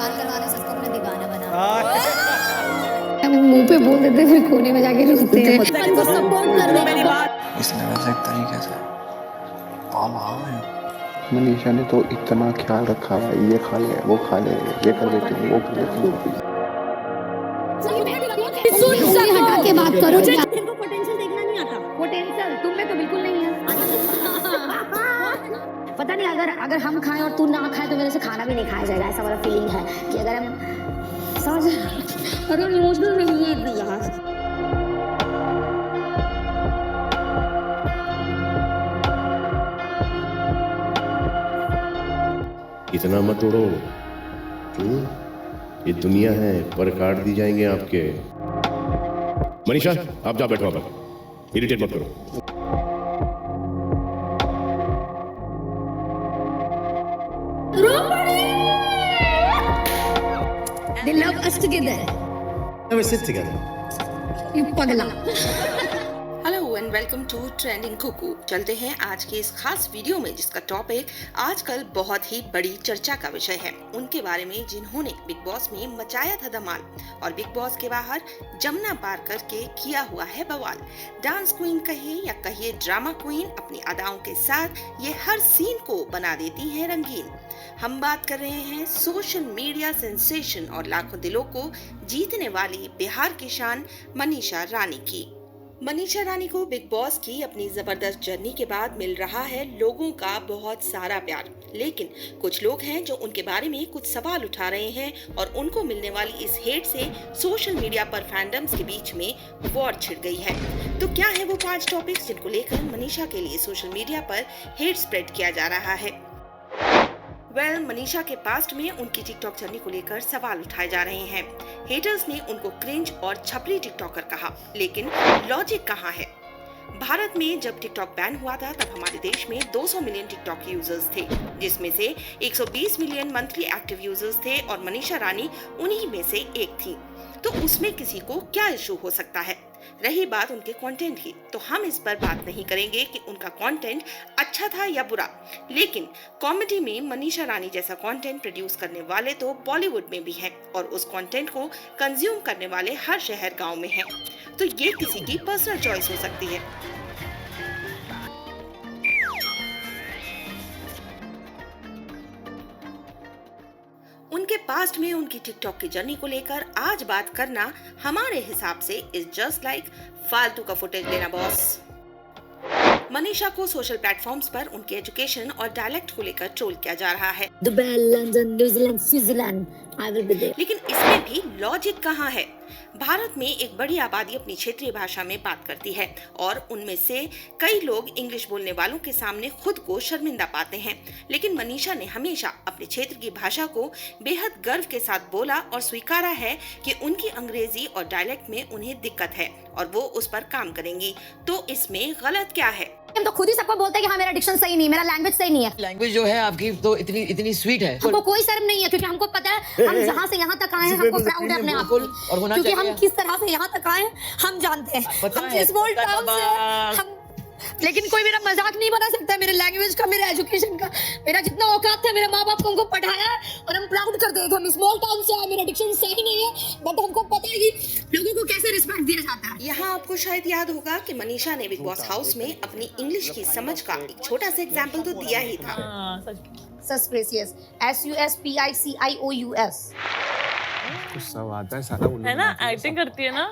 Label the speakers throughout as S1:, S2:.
S1: सलमान खान वाले सबको अपना दीवाना बना।
S2: मुंह पे बोल देते फिर कोने में जाके रोते हैं।
S1: उनको सपोर्ट कर दो।
S3: इसने वैसे एक तरीके से पाला है।
S4: मनीषा ने तो इतना ख्याल रखा है, ये खा ले, वो खा ले, ये कर देती हूँ, वो कर देती हूँ।
S2: सुन हटा के बात करो।
S1: इनको पोटेंशियल देखना नहीं आता।
S2: पोटेंशियल तुम में तो बिल्कुल नहीं है। पता नहीं अगर हम खाएं और तू ना खाए तो मेरे से खाना भी नहीं खाया जाएगा, ऐसा वाला फीलिंग है कि अगर हम समझ अगर इमोशनल नहीं है इतनी यार।
S5: इतना मत उड़ो, क्यों? ये दुनिया है, पर काट दी जाएंगे आपके। मनीषा, आप जा बैठो, आप इरिटेट मत करो।
S2: They love us together.
S6: Never sit together.
S2: You पगला।
S7: Hello and welcome to trending Kuku. चलते हैं आज के इस खास वीडियो में जिसका टॉपिक आजकल बहुत ही बड़ी चर्चा का विषय है। उनके बारे में जिन्होंने बिग बॉस में मचाया था धमाल और बिग बॉस के बाहर जमुना पार करके किया हुआ है बवाल। डांस क्वीन कहे या कहिए ड्रामा क्वीन, अपनी अदाओं के साथ ये हर सीन को बना देती हैं रंगीन। हम बात कर रहे हैं सोशल मीडिया सेंसेशन और लाखों दिलों को जीतने वाली बिहार की शान मनीषा रानी की। मनीषा रानी को बिग बॉस की अपनी जबरदस्त जर्नी के बाद मिल रहा है लोगों का बहुत सारा प्यार, लेकिन कुछ लोग हैं जो उनके बारे में कुछ सवाल उठा रहे हैं और उनको मिलने वाली इस हेट से सोशल मीडिया पर फैंडम्स के बीच में वॉर छिड़ गई है। तो क्या है वो 5 टॉपिक्स जिनको लेकर मनीषा के लिए सोशल मीडिया पर हेट स्प्रेड किया जा रहा है? मनीषा के पास्ट में उनकी टिकटॉक जर्नी को लेकर सवाल उठाए जा रहे हैं। हेटर्स ने उनको क्रिंज और छपरी टिकटॉकर कहा, लेकिन लॉजिक कहाँ है? भारत में जब टिकटॉक बैन हुआ था तब हमारे देश में 200 मिलियन टिकटॉक यूजर्स थे, जिसमें से 120 मिलियन मंथली एक्टिव यूजर्स थे और मनीषा रानी उन्हीं में से एक थी। तो उसमें किसी को क्या इशू हो सकता है? रही बात उनके कंटेंट की, तो हम इस पर बात नहीं करेंगे कि उनका कंटेंट अच्छा था या बुरा, लेकिन कॉमेडी में मनीषा रानी जैसा कंटेंट प्रोड्यूस करने वाले तो बॉलीवुड में भी हैं और उस कंटेंट को कंज्यूम करने वाले हर शहर गांव में हैं। तो ये किसी की पर्सनल चॉइस हो सकती है। उनके पास्ट में उनकी टिकटॉक की जर्नी को लेकर आज बात करना हमारे हिसाब से इज जस्ट लाइक फालतू का फुटेज लेना बॉस। मनीषा को सोशल प्लेटफॉर्म्स पर उनके एजुकेशन और डायलेक्ट को लेकर ट्रोल किया जा रहा है।
S2: Dubai, London, New Zealand, Switzerland, I will be there.
S7: लेकिन इसमें भी लॉजिक कहाँ है? भारत में एक बड़ी आबादी अपनी क्षेत्रीय भाषा में बात करती है और उनमें से कई लोग इंग्लिश बोलने वालों के सामने खुद को शर्मिंदा पाते हैं, लेकिन मनीषा ने हमेशा अपने क्षेत्र की भाषा को बेहद गर्व के साथ बोला और स्वीकारा है कि उनकी अंग्रेजी और डायलेक्ट में उन्हें दिक्कत है और वो उस पर काम करेंगी। तो इसमें गलत क्या है?
S2: हम तो खुद ही सबको बोलते हैं कि हाँ मेरा डिक्शन सही नहीं, मेरा लैंग्वेज सही नहीं है।
S6: लैंग्वेज जो है आपकी तो इतनी स्वीट है।
S2: हमको कोई शर्म नहीं है क्योंकि हमको पता है हम जहाँ से यहाँ तक आए हैं, हमको प्राउड है अपने आप
S6: और
S2: पे,
S6: होना
S2: क्योंकि हम
S6: चाहिए।
S2: किस तरह से यहाँ तक आए हैं हम जानते हैं।
S6: पता
S2: हम
S6: है,
S2: स्मॉल
S6: पता है
S2: टाउन से
S6: बाबा।
S2: हम, लेकिन कोई मेरा मजाक नहीं बना सकता मेरे लैंग्वेज का, मेरे एजुकेशन का। मेरा जितना औकात था मेरे माँ बाप को हमको पढ़ाया है और हम प्राउड करते हैं कि हम स्मॉल टाउन से आए। मेरा डिक्शन सही नहीं है बट हमको पता है कि लोगों को कैसे रिस्पेक्ट दिया जाता है।
S7: यहाँ आपको शायद याद होगा कि मनीषा ने बिग बॉस हाउस में अपनी इंग्लिश की समझ का एक छोटा सा एग्जाम्पल तो दिया ही था।
S2: Suspicious, SUSPICIOUS।
S4: गुस्सा आता है साला
S8: है ना, एक्टिंग करती है ना।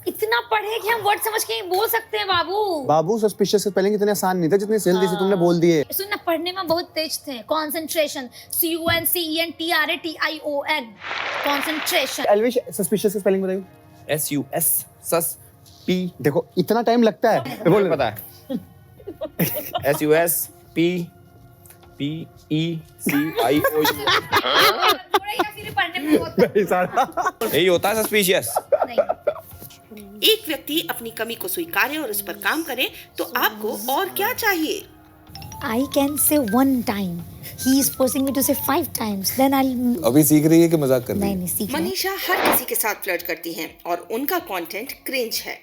S2: इतना पढ़े कि हम वर्ड समझ के बोल सकते हैं बाबू।
S4: बाबू सस्पिशियस स्पेलिंग इतने आसान नहीं था जितनी जल्दी से तुमने बोल दिए।
S2: सुनना, पढ़ने में बहुत तेज थे। Concentration, CONCENTRATION, concentration.
S4: Elvish suspicious spelling बताइए।
S3: SUS सस P
S4: देखो इतना टाइम लगता है बोल।
S3: पता है SUS PECIO
S2: थोड़ा या फिर पढ़ने में बहुत
S4: नहीं साला
S3: यही होता है सस्पिशियस।
S2: नहीं।
S7: एक व्यक्ति अपनी कमी को स्वीकारे और उस पर काम करे तो आपको और क्या चाहिए?
S2: I can say one time. He is forcing me to say 5 times. Then I'll.
S9: अभी सीख रही है कि मजाक कर रही है?
S2: नहीं सीख रही।
S7: मनीषा हर किसी के साथ फ्लर्ट करती हैं और उनका कंटेंट क्रिंज है।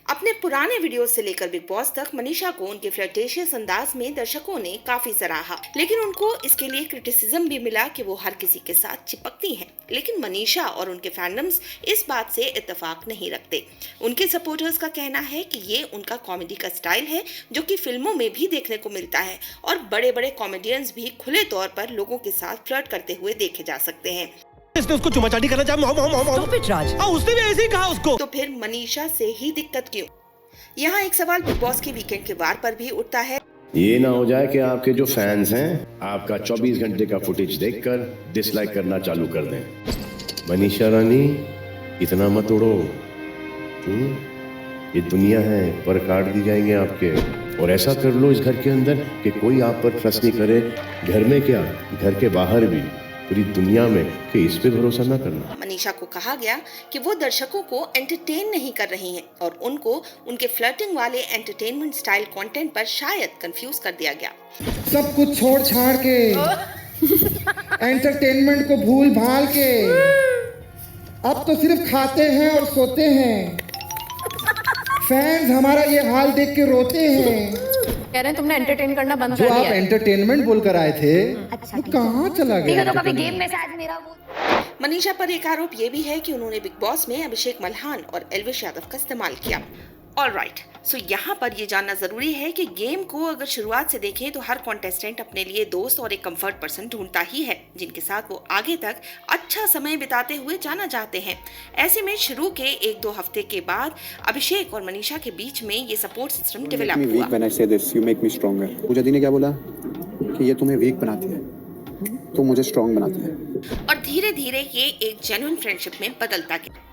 S7: अपने पुराने वीडियो से लेकर बिग बॉस तक मनीषा को उनके फ्लर्टेशियस अंदाज में दर्शकों ने काफी सराहा, लेकिन उनको इसके लिए क्रिटिसिज्म भी मिला कि वो हर किसी के साथ चिपकती हैं। लेकिन मनीषा और उनके फैंडम्स इस बात से इत्तेफाक नहीं रखते। उनके सपोर्टर्स का कहना है कि ये उनका कॉमेडी का स्टाइल है, जो कि फिल्मों में भी देखने को मिलता है और बड़े बड़े कॉमेडियंस भी खुले तौर पर लोगों के साथ फ्लर्ट करते हुए देखे जा सकते हैं।
S9: इसने उसको चुमाचाटी करना चाहा, उसने भी ऐसे ही कहा उसको।
S7: तो फिर मनीषा से ही दिक्कत क्यों? यहाँ एक सवाल बिग बॉस के वीकेंड के वार पर भी उठता है।
S5: ये ना हो जाए कि आपके जो फैंस हैं आपका 24 घंटे का फुटेज देखकर डिसलाइक करना चालू कर दें। मनीषा रानी, इतना मत उड़ो। ये दुनिया है, पर काट दी जाएंगे आपके। और ऐसा कर लो इस घर के अंदर कि कोई आप पर ट्रस्ट नहीं करे। घर में क्या, घर के बाहर भी, पूरी दुनिया में, कि इस पे भरोसा ना करना।
S7: मनीषा को कहा गया कि वो दर्शकों को एंटरटेन नहीं कर रही हैं और उनको उनके फ्लर्टिंग वाले एंटरटेनमेंट स्टाइल कंटेंट पर शायद कंफ्यूज कर दिया गया।
S10: सब कुछ छोड़ छाड़ के एंटरटेनमेंट को भूल भाल के अब तो सिर्फ खाते हैं और सोते हैं। फैंस हमारा ये हाल देख के रोते हैं।
S2: कह रहे हैं तुमने एंटरटेन करना बंद
S10: जो
S2: कर
S10: आप
S2: दिया।
S10: एंटरटेनमेंट बोल कर आए थे वो कहाँ चला गया?
S2: तो कभी गेम में शायद मेरा वो।
S7: मनीषा पर एक आरोप ये भी है कि उन्होंने बिग बॉस में अभिषेक मल्हान और एल्विश यादव का इस्तेमाल किया। ऑलराइट, सो यहाँ पर ये जानना जरूरी है कि गेम को अगर शुरुआत से देखें तो हर कॉन्टेस्टेंट अपने लिए दोस्त और एक कंफर्ट पर्सन ढूंढता ही है, जिनके साथ वो आगे तक अच्छा समय बिताते हुए जाना चाहते हैं। ऐसे में शुरू के 1-2 हफ्ते के बाद अभिषेक और मनीषा के बीच में ये सपोर्ट सिस्टम डेवलप हुआ।
S4: पूजा ने क्या बोला कि ये तुम्हें वीक बनाती है, तुम मुझे स्ट्रॉन्ग बनाती है।
S7: और धीरे धीरे ये एक जेन्युइन फ्रेंडशिप में बदलता गया।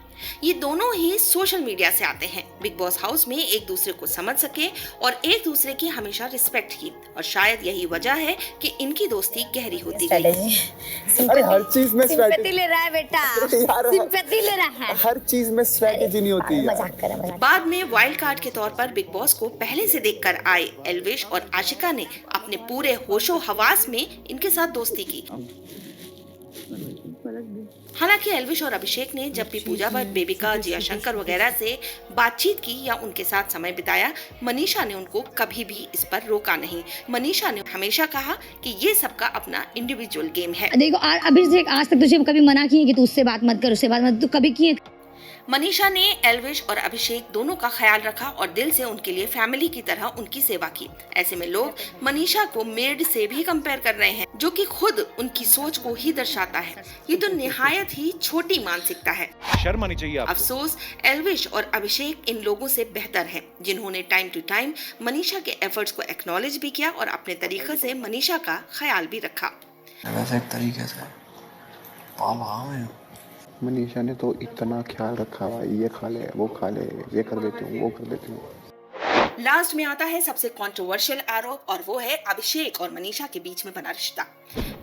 S7: ये दोनों ही सोशल मीडिया से आते हैं, बिग बॉस हाउस में एक दूसरे को समझ सके और एक दूसरे की हमेशा रिस्पेक्ट की, और शायद यही वजह है कि इनकी दोस्ती गहरी होती गई।
S1: अरे हर चीज में सिंपैथी ले रहा है बेटा, सिंपैथी ले रहा है।
S9: हर चीज में स्ट्रेटेजी नहीं होती है।
S1: मजाक कर रहा है।
S7: बाद में वाइल्ड कार्ड के तौर पर बिग बॉस को पहले से देखकर आए एल्विश और आशिका ने अपने पूरे होशो हवास में इनके साथ दोस्ती की। हालांकि एल्विश और अभिषेक ने जब भी पूजा भट्ट, बेबिका, जिया शंकर वगैरह से बातचीत की या उनके साथ समय बिताया, मनीषा ने उनको कभी भी इस पर रोका नहीं। मनीषा ने हमेशा कहा कि ये सबका अपना इंडिविजुअल गेम है।
S1: देखो अभिषेक, आज तक तुझे कभी मना किए कि तू उससे बात मत कर, उससे बात मत, तू कभी किए?
S7: मनीषा ने एल्विश और अभिषेक दोनों का ख्याल रखा और दिल से उनके लिए फैमिली की तरह उनकी सेवा की। ऐसे में लोग मनीषा को मेड से भी कंपेयर कर रहे हैं, जो कि खुद उनकी सोच को ही दर्शाता है। ये तो निहायत ही छोटी मानसिकता है।
S9: शर्म आनी चाहिए आपको।
S7: अफसोस एल्विश और अभिषेक इन लोगों से बेहतर हैं, जिन्होंने टाइम टू टाइम मनीषा के एफर्ट्स को एक्नॉलेज भी किया और अपने तरीके से मनीषा का ख्याल भी रखा।
S3: वैसे एक तरीके से पाला
S4: मनीषा ने तो इतना ख्याल रखा हुआ, ये खा ले, वो खा ले, ये कर देती हूँ, वो कर देती हूँ।
S7: लास्ट में आता है सबसे कंट्रोवर्शियल आरोप, और वो है अभिषेक और मनीषा के बीच में बना रिश्ता।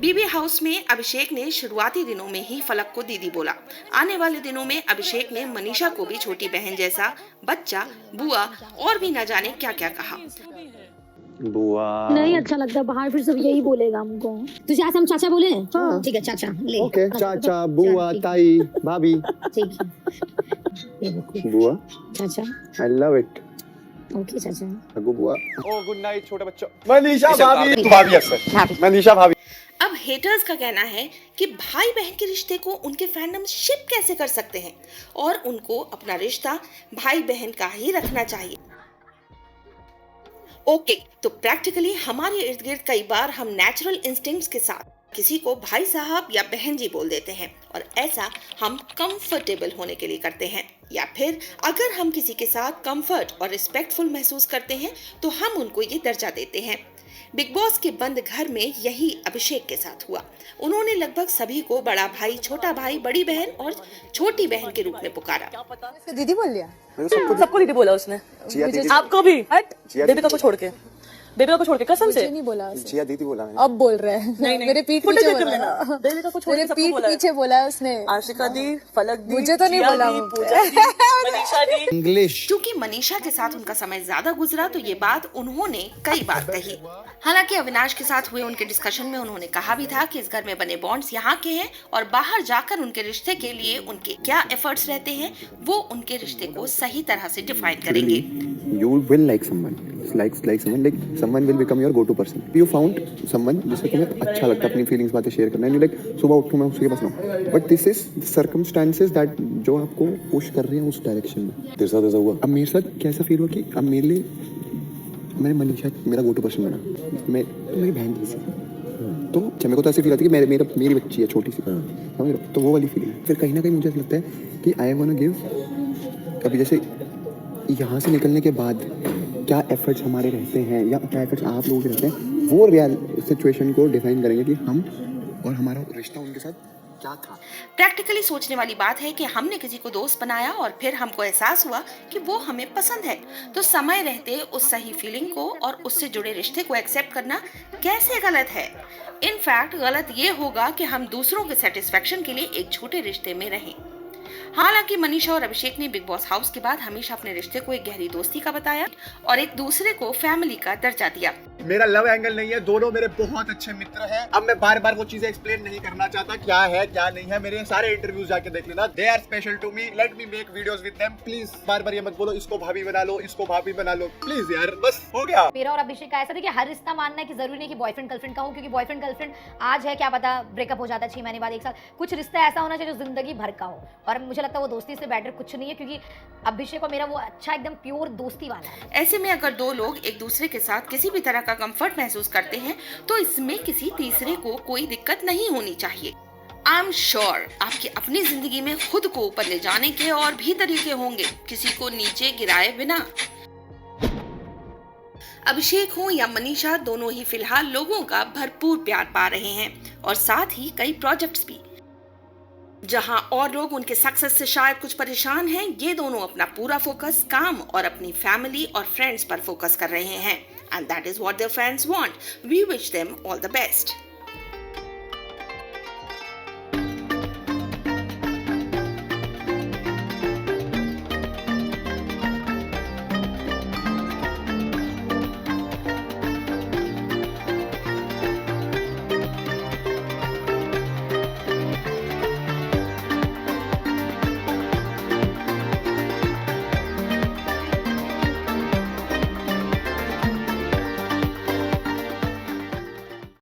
S7: बीबी हाउस में अभिषेक ने शुरुआती दिनों में ही फलक को दीदी बोला। आने वाले दिनों में अभिषेक ने मनीषा को भी छोटी बहन जैसा, बच्चा, बुआ और भी न जाने क्या क्या कहा।
S4: बुआ
S1: नहीं अच्छा लगता, बाहर फिर सब यही बोलेगा हमको। तुझे आज हम चाचा बोले? हाँ। ठीक है चाचा ले।
S4: ओके, चाचा, बुआ, ताई, भाभी।
S1: ठीक है।
S4: बुआ,
S1: चाचा।
S4: I love it.
S1: ओके चाचा।
S4: अगू बुआ।
S9: ओ गुड नाइट छोटे बच्चों। मनीषा भाभी, तू भाभी अक्सर। मनीषा भाभी।
S7: अब हेटर्स का कहना है कि भाई बहन के रिश्ते को उनके फैंडम शिप कैसे कर सकते हैं और उनको अपना रिश्ता भाई बहन का ही रखना चाहिए। ओके, तो प्रैक्टिकली हमारे इर्द गिर्द कई बार हम नेचुरल इंस्टिंक्ट्स के साथ किसी को भाई साहब या बहन जी बोल देते हैं, और ऐसा हम कंफर्टेबल होने के लिए करते हैं, या फिर अगर हम किसी के साथ कंफर्ट और रिस्पेक्टफुल महसूस करते हैं तो हम उनको ये दर्जा देते हैं। बिग बॉस के बंद घर में यही अभिषेक के साथ हुआ। उन्होंने लगभग सभी को बड़ा भाई, छोटा भाई, बड़ी बहन और छोटी बहन के रूप में पुकारा।
S8: दीदी बोल लिया, सबको दीदी बोला उसने, आपको भी, बेबिका को छोड़ के। देविका को छोड़ के कसम से
S1: नहीं बोला
S4: जिया दीदी बोला मैंने।
S1: अब बोल रहे हैं
S8: नहीं नहीं
S1: मेरे पीठ
S8: फुटेज
S1: पीछे
S8: देख
S1: बोला
S8: लेना देविका को छोड़
S1: मेरे
S8: के सबको
S1: पीठ
S8: बोला है
S1: पीछे बोला है उसने
S8: आशिका दी फलक दी
S1: मुझे तो नहीं
S8: जिया
S1: बोला
S8: दी,
S1: वो।
S8: पूजा दी मनीषा दी
S4: इंग्लिश।
S7: क्योंकि मनीषा के साथ उनका समय ज्यादा गुजरा तो ये बात उन्होंने कई बार कही। हालांकि अविनाश के साथ हुए उनके डिस्कशन में उन्होंने कहा भी था कि इस घर में बने बॉन्ड्स यहाँ के हैं और बाहर जाकर उनके रिश्ते के लिए उनके क्या एफर्ट्स रहते हैं वो उनके रिश्ते को सही तरह से डिफाइन करेंगे।
S4: You will like someone, like someone, like someone will become your go-to person. You found someone जिससे तुम्हें अच्छा लगता है अपनी फीलिंग्स बातें शेयर करना, and you like सुबह उठूँ मैं उसके पास रहूँ, but this is the circumstances that जो आपको पुश कर रहे हैं उस डायरेक्शन में।
S9: तेरे साथ ऐसा हुआ?
S4: अब मेरे साथ कैसा फील हुआ कि अब मेरे लिए मैंने मनीषा मेरा go-to person बना, मैं मेरी बहन जैसी, तो मेरे को तो ऐसे फील आता है कि मेरी बच्ची है छोटी सी, समझ रहे हो? तो वो वाली फीलिंग है। फिर कहीं ना कहीं मुझे ऐसा लगता है कि आई वांट टू गिव, अभी जैसे यहाँ से निकलने के बाद क्या एफर्ट्स हमारे रहते हैं या क्या एफर्ट्स आप लोगों के रहते हैं, वो रियल सिचुएशन को डिफाइन करेंगे कि हम और हमारा रिश्ता उनके साथ क्या था।
S7: प्रैक्टिकली सोचने वाली बात है कि हमने किसी को दोस्त बनाया और फिर हमको एहसास हुआ कि वो हमें पसंद है, तो समय रहते उस सही फीलिंग को और उससे जुड़े रिश्ते को एक्सेप्ट करना कैसे गलत है। इनफैक्ट गलत ये होगा कि हम दूसरों के सेटिस्फेक्शन के लिए एक छोटे रिश्ते में रहें। हालांकि मनीषा और अभिषेक ने बिग बॉस हाउस के बाद हमेशा अपने रिश्ते को एक गहरी दोस्ती का बताया और एक दूसरे को फैमिली का दर्जा दिया।
S9: मेरा लव एंगल नहीं है, दोनों मेरे बहुत अच्छे मित्र हैं। अब मैं बार बार वो चीजें एक्सप्लेन नहीं करना चाहता क्या है क्या नहीं है। मेरे सारे इंटरव्यूज जाके देख लेना, they are special to me, let me make videos with them. Please बार बार ये मत बोलो इसको भाभी बना लो, इसको भाभी बना लो, प्लीज यार, बस हो गया।
S2: मेरा और अभिषेक का ऐसा था कि हर रिश्ता मानना है कि जरूरी नहीं कि बॉयफ्रेंड गर्लफ्रेंड का हो, क्योंकि बॉयफ्रेंड गर्लफ्रेंड आज है क्या पता ब्रेकअप हो जाता है 6 महीने बाद, 1 साल। कुछ रिश्ता ऐसा होना चाहिए जो जिंदगी भर का हो, और मुझे लगता है वो दोस्ती से बेटर कुछ नहीं है, क्योंकि अभिषेक और मेरा वो अच्छा एकदम प्योर दोस्ती वाला है।
S7: ऐसे में अगर दो लोग एक दूसरे के साथ किसी भी तरह का कंफर्ट महसूस करते हैं तो इसमें किसी तीसरे को कोई दिक्कत नहीं होनी चाहिए। आई एम श्योर आपकी अपनी जिंदगी में खुद को ऊपर ले जाने के और भी तरीके होंगे, किसी को नीचे गिराए बिना। अभिषेक हो या मनीषा, दोनों ही फिलहाल लोगों का भरपूर प्यार पा रहे हैं और साथ ही कई प्रोजेक्ट्स भी। जहां और लोग उनके सक्सेस से शायद कुछ परेशान हैं, ये दोनों अपना पूरा फोकस काम और अपनी फैमिली और फ्रेंड्स पर फोकस कर रहे हैं, and that is what their fans want. We wish them all the best.